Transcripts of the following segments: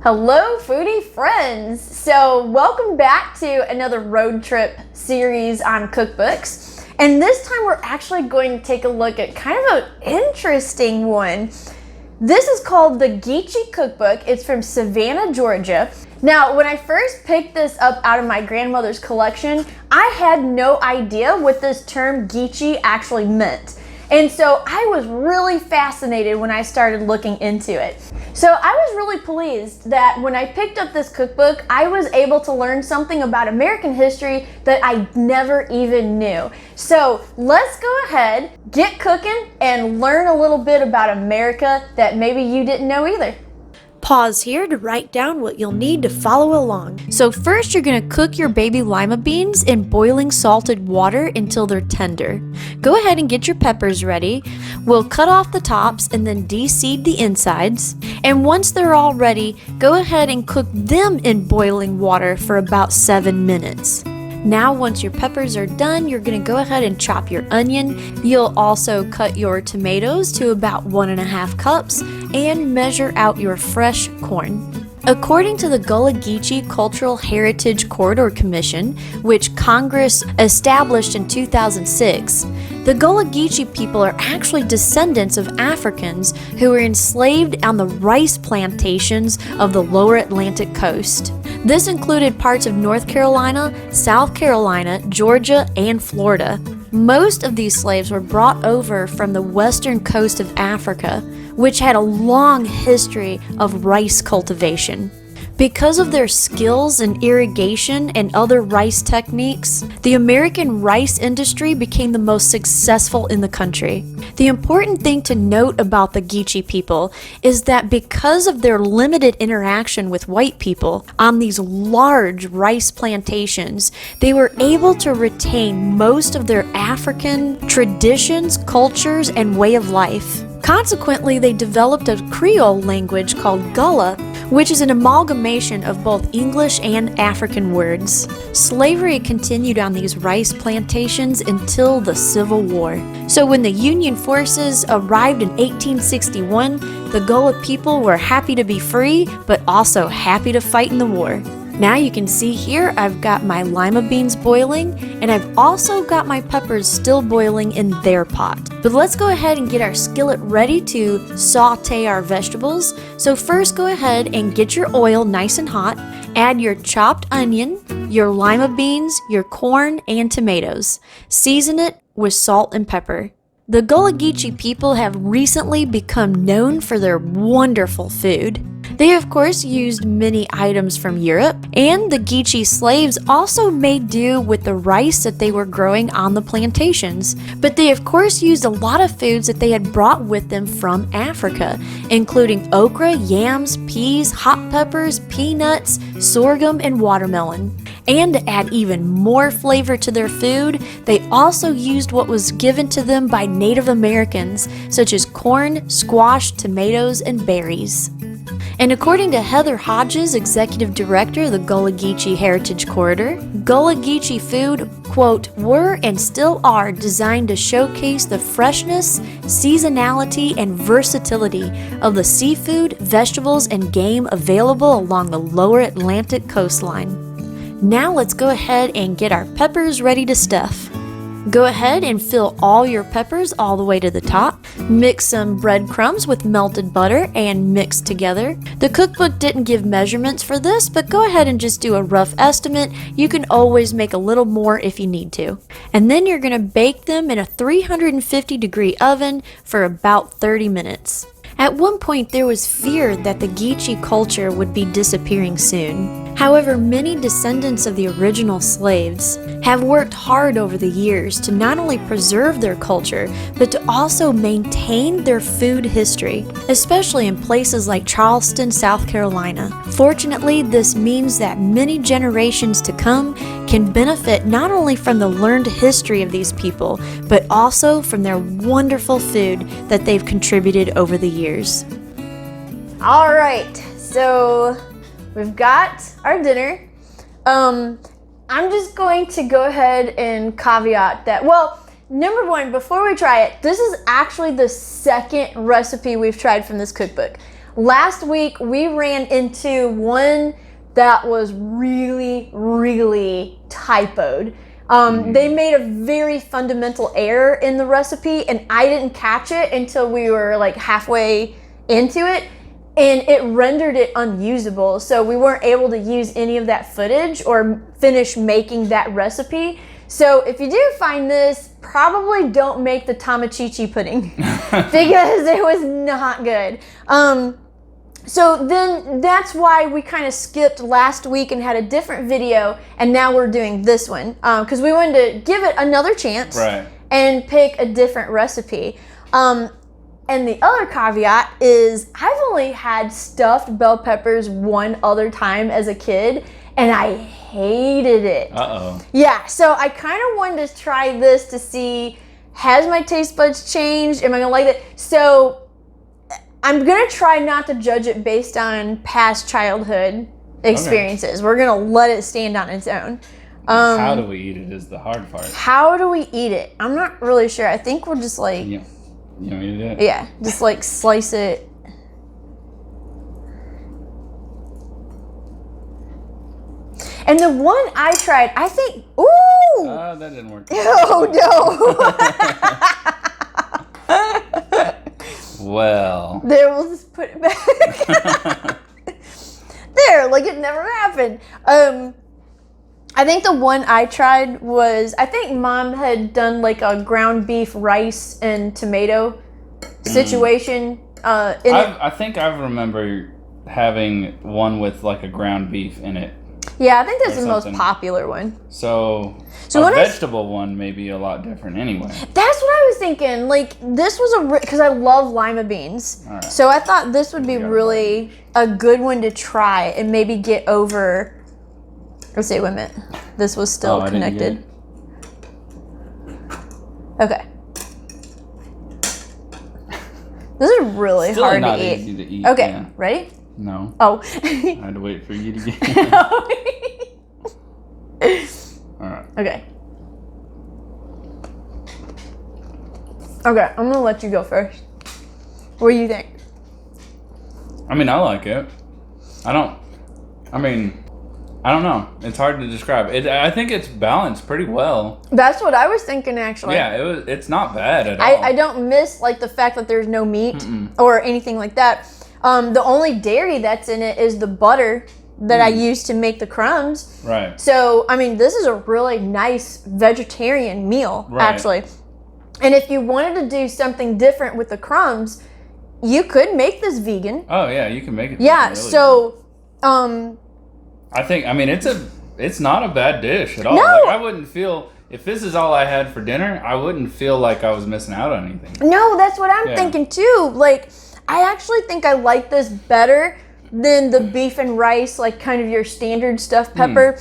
Hello foodie friends! So welcome back to another road trip series on cookbooks. And this time we're actually going to take a look at kind of an interesting one. This is called the GeeChee Cookbook. It's from Savannah, Georgia. Now, when I first picked this up out of my grandmother's collection, I had no idea what this term GeeChee actually meant. And so I was really fascinated when I started looking into it. So I was really pleased that when I picked up this cookbook, I was able to learn something about American history that I never even knew. So let's go ahead, get cooking, and learn a little bit about America that maybe you didn't know either. Pause here to write down what you'll need to follow along. So first you're going to cook your baby lima beans in boiling salted water until they're tender. Go ahead and get your peppers ready. We'll cut off the tops and then de-seed the insides. And once they're all ready, go ahead and cook them in boiling water for about 7 minutes. Now, once your peppers are done, you're going to go ahead and chop your onion. You'll also cut your tomatoes to about 1.5 cups and measure out your fresh corn. According to the Gullah Geechee Cultural Heritage Corridor Commission, which Congress established in 2006, the Gullah Geechee people are actually descendants of Africans who were enslaved on the rice plantations of the lower Atlantic coast. This included parts of North Carolina, South Carolina, Georgia, and Florida. Most of these slaves were brought over from the western coast of Africa, which had a long history of rice cultivation. Because of their skills in irrigation and other rice techniques, the American rice industry became the most successful in the country. The important thing to note about the GeeChee people is that because of their limited interaction with white people on these large rice plantations, they were able to retain most of their African traditions, cultures, and way of life. Consequently, they developed a Creole language called Gullah, which is an amalgamation of both English and African words. Slavery continued on these rice plantations until the Civil War. So when the Union forces arrived in 1861, the Gullah people were happy to be free, but also happy to fight in the war. Now you can see here I've got my lima beans boiling, and I've also got my peppers still boiling in their pot. But let's go ahead and get our skillet ready to saute our vegetables. So first go ahead and get your oil nice and hot. Add your chopped onion, your lima beans, your corn, and tomatoes. Season it with salt and pepper. The Gullah Geechee people have recently become known for their wonderful food. They of course used many items from Europe, and the GeeChee slaves also made do with the rice that they were growing on the plantations. But they of course used a lot of foods that they had brought with them from Africa, including okra, yams, peas, hot peppers, peanuts, sorghum, and watermelon. And to add even more flavor to their food, they also used what was given to them by Native Americans, such as corn, squash, tomatoes, and berries. And according to Heather Hodges, Executive Director of the Gullah Geechee Heritage Corridor, Gullah Geechee food, quote, were and still are designed to showcase the freshness, seasonality, and versatility of the seafood, vegetables, and game available along the lower Atlantic coastline. Now let's go ahead and get our peppers ready to stuff. Go ahead and fill all your peppers all the way to the top. Mix some breadcrumbs with melted butter and mix together. The cookbook didn't give measurements for this, but go ahead and just do a rough estimate. You can always make a little more if you need to. And then you're going to bake them in a 350-degree oven for about 30 minutes. At one point, there was fear that the GeeChee culture would be disappearing soon. However, many descendants of the original slaves have worked hard over the years to not only preserve their culture, but to also maintain their food history, especially in places like Charleston, South Carolina. Fortunately, this means that many generations to come can benefit not only from the learned history of these people, but also from their wonderful food that they've contributed over the years. All right, so we've got our dinner. I'm just going to go ahead and caveat that, well, number one, before we try it, this is actually the second recipe we've tried from this cookbook. last week we ran into one that was really, really typoed. They made a very fundamental error in the recipe, and I didn't catch it until we were like halfway into it, and it rendered it unusable. So we weren't able to use any of that footage or finish making that recipe. So if you do find this, probably don't make the tamachichi pudding because it was not good. So then that's why we kind of skipped last week and had a different video, and now we're doing this one because we wanted to give it another chance and pick a different recipe. And the other caveat is I've only had stuffed bell peppers one other time as a kid, and I hated it. Yeah, so I kind of wanted to try this to see, has my taste buds changed? Am I gonna like it? So I'm gonna try not to judge it based on past childhood experiences. We're gonna let it stand on its own. How do we eat it is the hard part. How do we eat it? I'm not really sure. I think we'll just like... You want me to do it? Yeah, just like slice it. And the one I tried, I think... Ooh! That didn't work. Oh, no. Well. There, we'll just put it back. There, like it never happened. I think the one I tried was, I think Mom had done like a ground beef, rice, and tomato situation. I think I remember having one with like a ground beef in it. Yeah, I think that's the most popular one. So a vegetable one may be a lot different anyway. That's what I was thinking. Like, this was because I love lima beans. Right. So I thought this would be really a good one to try and maybe get over. Let's see, wait a minute. This was still connected. Okay. This is really still hard not to easy to eat. Okay, Yeah. ready? No. Oh. I had to wait for you to get All right. Okay. Okay, I'm gonna let you go first. What do you think? I mean, I like it. I don't know. It's hard to describe. I think it's balanced pretty well. That's what I was thinking, actually. Yeah, it's not bad at all. I don't miss like the fact that there's no meat or anything like that. The only dairy that's in it is the butter that I use to make the crumbs. Right. So, I mean, this is a really nice vegetarian meal, actually. And if you wanted to do something different with the crumbs, you could make this vegan. Oh, yeah, you can make it. Yeah, really so, I mean, it's not a bad dish at all. No. Like, I wouldn't feel, if this is all I had for dinner, I wouldn't feel like I was missing out on anything. No, that's what I'm thinking too. Like, I actually think I like this better than the beef and rice, like kind of your standard stuffed pepper.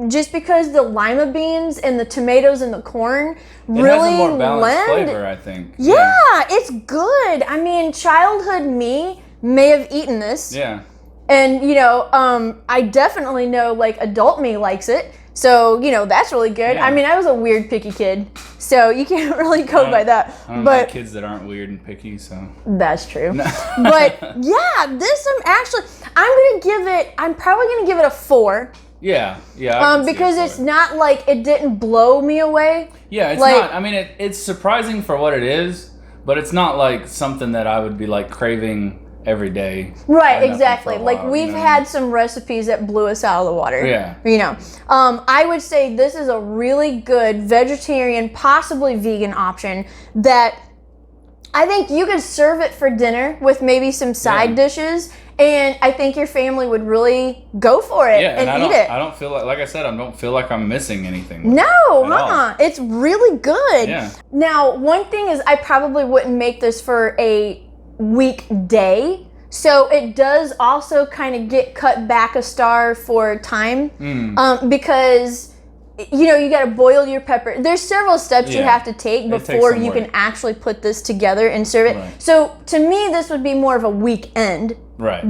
Just because the lima beans and the tomatoes and the corn really has a more balanced flavor, I think. Yeah, it's good. I mean, childhood me may have eaten this. Yeah. And, you know, I definitely know, like, adult me likes it. So, you know, that's really good. Yeah. I mean, I was a weird, picky kid. So you can't really go by that. I don't like kids that aren't weird and picky, so. That's true. But, yeah, this I'm probably going to give it a 4. Yeah. Because it's not like it didn't blow me away. Yeah, it's like, not. I mean, it's surprising for what it is, but it's not like something that I would be like craving every day. Right, exactly. Like we've had some recipes that blew us out of the water. Yeah. You know, I would say this is a really good vegetarian, possibly vegan option that I think you could serve it for dinner with maybe some side dishes, and I think your family would really go for it and eat it. I don't feel like I said, I don't feel like I'm missing anything. No, it's really good. Yeah. Now, one thing is I probably wouldn't make this for a weekday, so it does also kind of get cut back a star for time, because you know you got to boil your pepper. There's several steps you have to take before you can actually put this together and serve it. So to me, this would be more of a weekend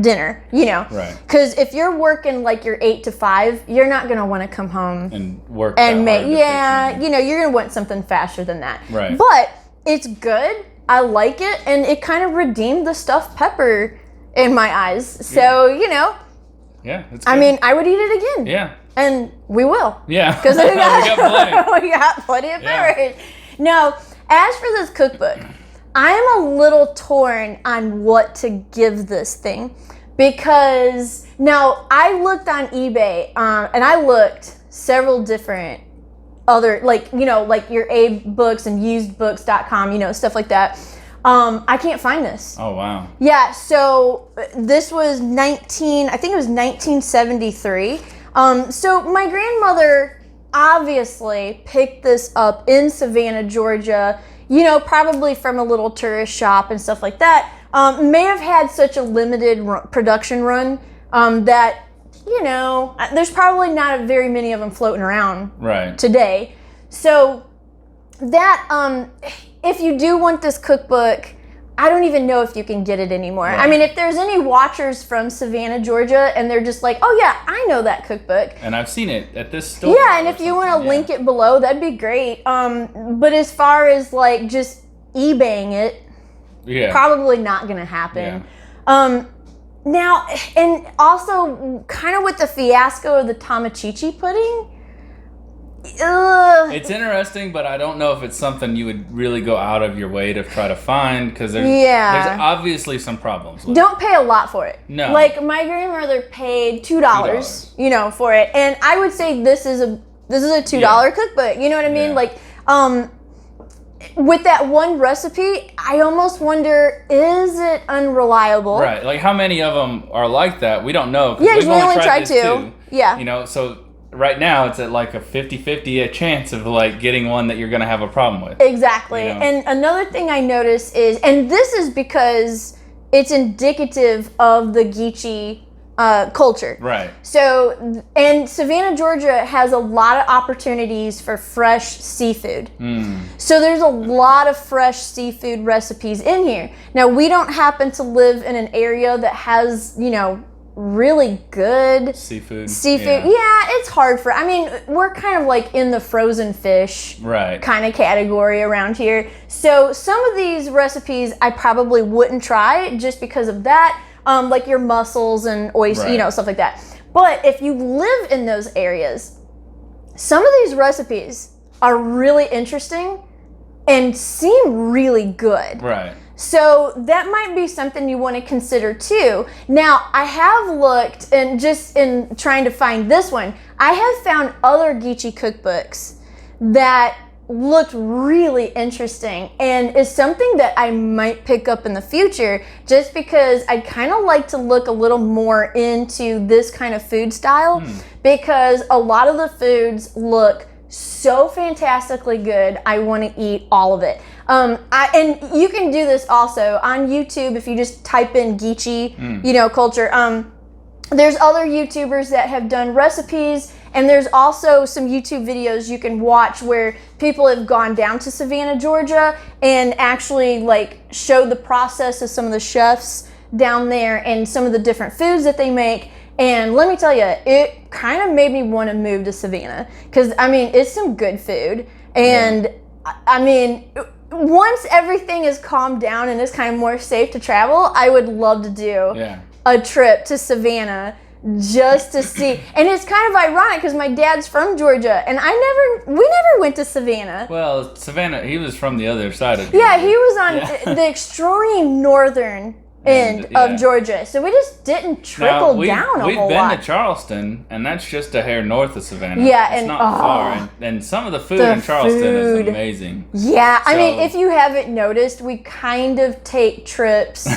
dinner, you know, because if you're working like your 8 to 5, you're not gonna want to come home and work and make you know, you're gonna want something faster than that. But it's good. I like it, and it kind of redeemed the stuffed pepper in my eyes. So, you know, Yeah, it's I good. mean, I would eat it again. Yeah. And we will. Yeah. Because we got plenty. we got plenty of Yeah. beverage. Now, as for this cookbook, I am a little torn on what to give this thing. Because now I looked on eBay and I looked several different other, like, you know, like your A books and usedbooks.com, you know, stuff like that. I can't find this. Oh, wow. Yeah, so this was I think it was 1973. So my grandmother obviously picked this up in Savannah, Georgia, you know, probably from a little tourist shop and stuff like that. May have had such a limited production run that, you know, there's probably not very many of them floating around today. So that, if you do want this cookbook, I don't even know if you can get it anymore. Right. I mean, if there's any watchers from Savannah, Georgia, and they're just like, oh yeah, I know that cookbook. And I've seen it at this store. Yeah, and if you want to link it below, that'd be great. But as far as like just eBaying it, probably not gonna happen. Yeah. Now, and also kind of with the fiasco of the Tamachichi pudding, it's interesting, but I don't know if it's something you would really go out of your way to try to find, because there's obviously some problems with Don't pay a lot for it. No. Like my grandmother paid $2, you know, for it, and I would say this is a $2 cookbook. You know what I mean? Yeah. Like, with that one recipe, I almost wonder, is it unreliable? Right. Like, how many of them are like that? We don't know. Yeah, we've we only tried this two. too. Yeah. You know, so right now it's at like a 50-50 a chance of like getting one that you're going to have a problem with. Exactly. You know? And another thing I notice is, and this is because it's indicative of the GeeChee culture. Right. So, and Savannah, Georgia has a lot of opportunities for fresh seafood. So there's a lot of fresh seafood recipes in here. Now, we don't happen to live in an area that has, you know, really good seafood. Yeah, it's hard for, I mean, we're kind of like in the frozen fish kind of category around here. So some of these recipes I probably wouldn't try just because of that. Like your mussels and oysters, you know, stuff like that. But if you live in those areas, some of these recipes are really interesting and seem really good. Right. So that might be something you want to consider too. Now, I have looked, and just in trying to find this one, I have found other GeeChee cookbooks that looked really interesting and is something that I might pick up in the future, just because I'd kind of like to look a little more into this kind of food style, because a lot of the foods look so fantastically good. I want to eat all of it. And you can do this also on YouTube if you just type in GeeChee, you know, culture. There's other YouTubers that have done recipes, and there's also some YouTube videos you can watch where people have gone down to Savannah, Georgia, and actually like showed the process of some of the chefs down there and some of the different foods that they make. And let me tell you, it kind of made me want to move to Savannah, because I mean, it's some good food. And I mean, once everything is calmed down and it's kind of more safe to travel, I would love to do a trip to Savannah just to see. And it's kind of ironic because my dad's from Georgia, and we never went to Savannah. Well, Savannah, he was from the other side of Georgia. Yeah, he was on the extreme northern end of Georgia, so we just didn't trickle down a whole lot. We've been to Charleston, and that's just a hair north of Savannah. Yeah, it's not far, and some of the food in Charleston is amazing. Yeah, I mean, if you haven't noticed, we kind of take trips,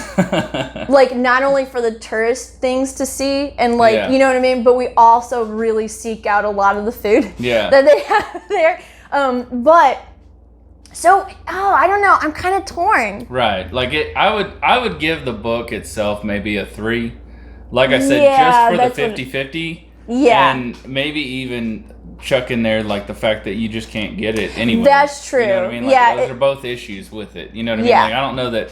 like not only for the tourist things to see, and like you know what I mean, but we also really seek out a lot of the food that they have there. So, I don't know. I'm kind of torn. Right. Like I would give the book itself maybe a 3. Like I said, just for the 50-50. Yeah. And maybe even chuck in there like the fact that you just can't get it anyway. That's true. You know what I mean? Like, those are both issues with it. You know what I mean? Like, I don't know that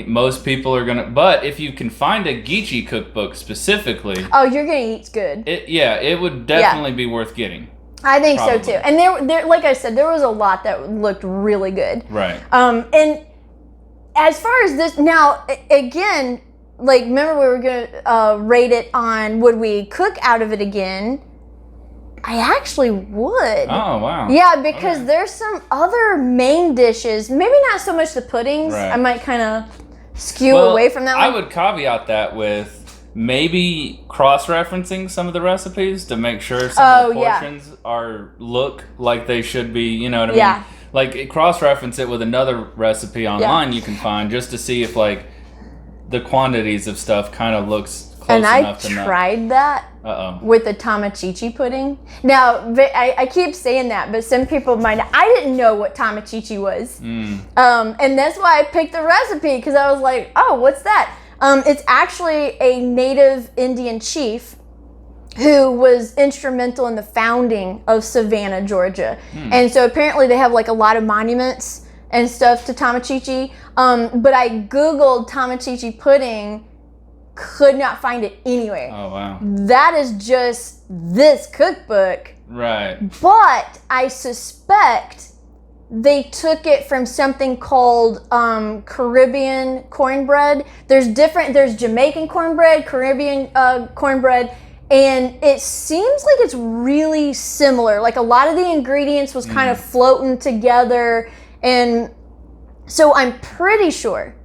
most people are gonna, but if you can find a GeeChee cookbook specifically, oh, you're gonna eat good. It would definitely be worth getting. I think so too. And there, like I said, there was a lot that looked really good. Right. And as far as this, now again, like, remember we were gonna rate it on would we cook out of it again? I actually would. Oh, wow. Yeah, because there's some other main dishes. Maybe not so much the puddings. Right. I might kind of skew away from that one. I would caveat that with maybe cross-referencing some of the recipes to make sure some of the portions look like they should be, you know what I mean? Like, cross-reference it with another recipe online you can find just to see if, like, the quantities of stuff kind of looks close enough to know. And I tried that with the tamachichi pudding. Now, I keep saying that, but some people might not. I didn't know what tamachichi was. And that's why I picked the recipe, because I was like, oh, what's that? It's actually a native Indian chief who was instrumental in the founding of Savannah, Georgia. And so apparently they have like a lot of monuments and stuff to tamachichi. But I Googled tamachichi pudding, could not find it anywhere. Oh, wow. That is just this cookbook. Right. But I suspect they took it from something called Caribbean cornbread. There's Jamaican cornbread, Caribbean cornbread, and it seems like it's really similar. Like a lot of the ingredients was kind of floating together, and so I'm pretty sure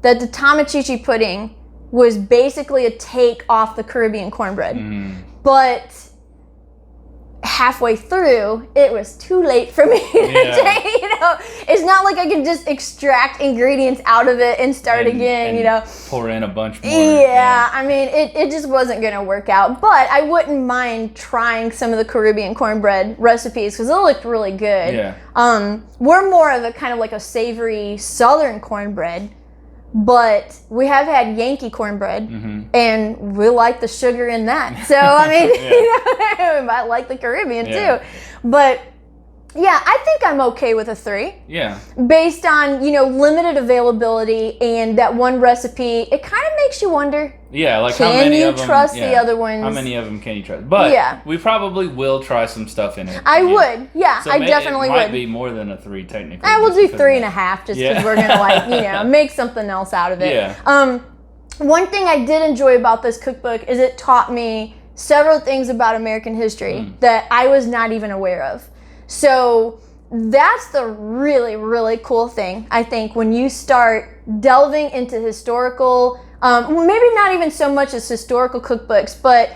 that the tamachichi pudding was basically a take off the Caribbean cornbread. But halfway through, it was too late for me to take, it's not like I can just extract ingredients out of it and start again, pour in a bunch more. I mean, it just wasn't gonna work out, but I wouldn't mind trying some of the Caribbean cornbread recipes because it looked really good. We're more of a kind of like a savory southern cornbread, but we have had Yankee cornbread, and we like the sugar in that. So, I mean, we might like the Caribbean too. But, yeah, I think I'm okay with a 3. Yeah. Based on, limited availability and that one recipe, it kind of makes you wonder. Yeah, like how many of them. Can you trust the other ones? How many of them can you trust? But we probably will try some stuff in it. I would. Yeah, so I definitely would. It might be more than a 3 technically. I will do 3.5 just because we're going to make something else out of it. Yeah. One thing I did enjoy about this cookbook is it taught me several things about American history that I was not even aware of. So that's the really, really cool thing, I think, when you start delving into historical, maybe not even so much as historical cookbooks, but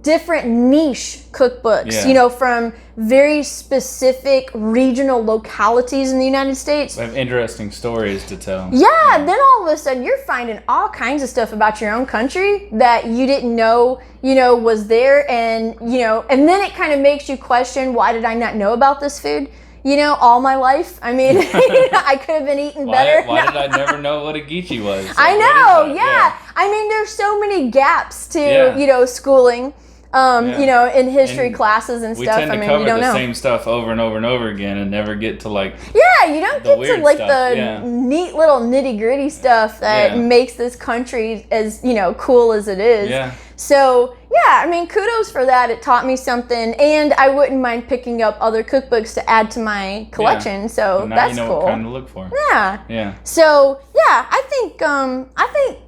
different niche cookbooks, from very specific regional localities in the United States. We have interesting stories to tell. Yeah, then all of a sudden you're finding all kinds of stuff about your own country that you didn't know, was there, and then it kind of makes you question, why did I not know about this food? All my life. I mean, I could have been eating better. Why did I never know what a GeeChee was? I know, yeah. I mean, there's so many gaps to, schooling, in history classes and stuff. We tend to cover the same stuff over and over and over again and never get to, like, you don't get to, like, the neat little nitty-gritty stuff that makes this country as, cool as it is. Yeah. So, I mean, kudos for that. It taught me something, and I wouldn't mind picking up other cookbooks to add to my collection. So now that's you know cool. what kind to look for. Yeah. Yeah. So I think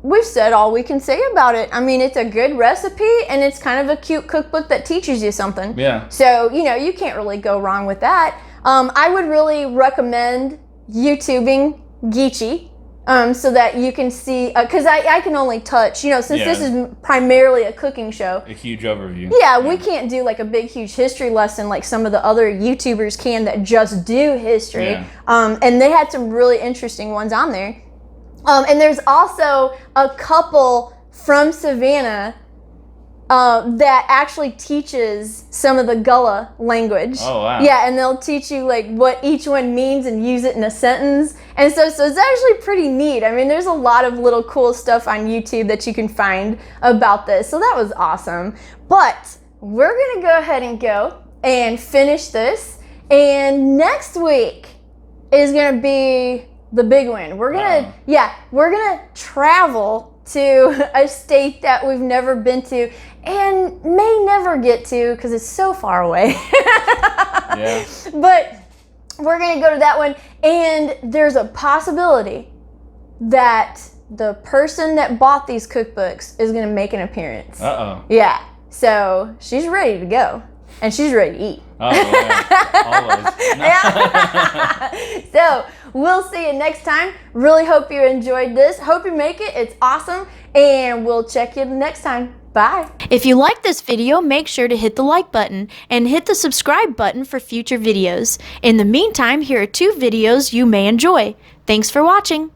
we've said all we can say about it. I mean, it's a good recipe, and it's kind of a cute cookbook that teaches you something. Yeah. So you can't really go wrong with that. I would really recommend YouTubing GeeChee. So that you can see, because I can only touch, since this is primarily a cooking show. A huge overview. Yeah, we can't do like a big, huge history lesson like some of the other YouTubers can that just do history. Yeah. And they had some really interesting ones on there. And there's also a couple from Savannah that actually teaches some of the Gullah language. Oh, wow. Yeah, and they'll teach you like what each one means and use it in a sentence. And so it's actually pretty neat. I mean, there's a lot of little cool stuff on YouTube that you can find about this. So that was awesome. But we're going to go ahead and go and finish this. And next week is going to be the big one. We're going to travel to a state that we've never been to and may never get to because it's so far away. Yeah. But we're going to go to that one, and there's a possibility that the person that bought these cookbooks is going to make an appearance. Uh-oh. Yeah. So she's ready to go. And she's ready to eat. Oh, yeah. Always. So we'll see you next time. Really hope you enjoyed this. Hope you make it. It's awesome. And we'll check you next time. Bye. If you like this video, make sure to hit the like button and hit the subscribe button for future videos. In the meantime, here are 2 videos you may enjoy. Thanks for watching.